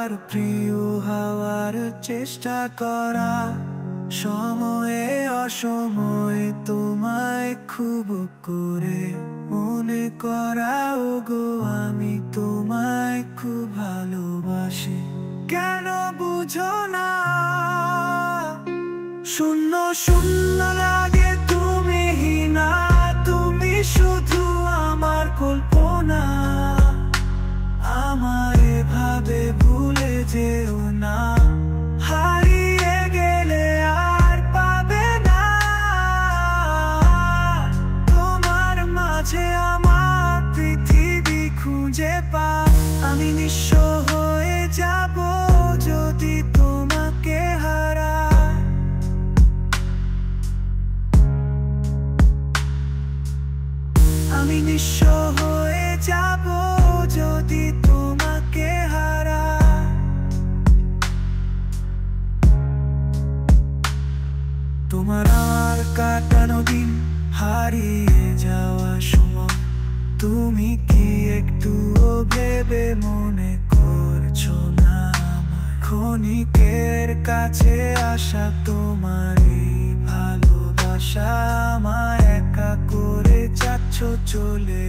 তোমার প্রিয় হওয়ার চেষ্টা করা, সময়ে অসময়ে তোমায় খুব করে মনে করা। ওগো আমি তোমায় খুব ভালোবাসি, কেন বুঝো না? শূন্য শূন্য লাগে তুমি না, তুমি শুধু আমার কল্পনা। আমার এভাবে ভুলে যেও না, হারিয়ে গেলে আর পাবে না। তোমার মাঝে আমার পৃথিবী খুঁজে পা, আমি নিঃস্ব হয়ে যাব যদি তোমাকে হারাই। আমি নিঃস্ব হয়ে যাব যদি তোমাকে হারাই। তোমার আর কাটানো দিন, হারিয়ে যাওয়া সময়, তুমি কি একটুও ভেবে মনে করছো না আমায়? ক্ষণিকের কাছে আসা তোমার এই ভালোবাসা আমায় একা করে যাচ্ছ চলে।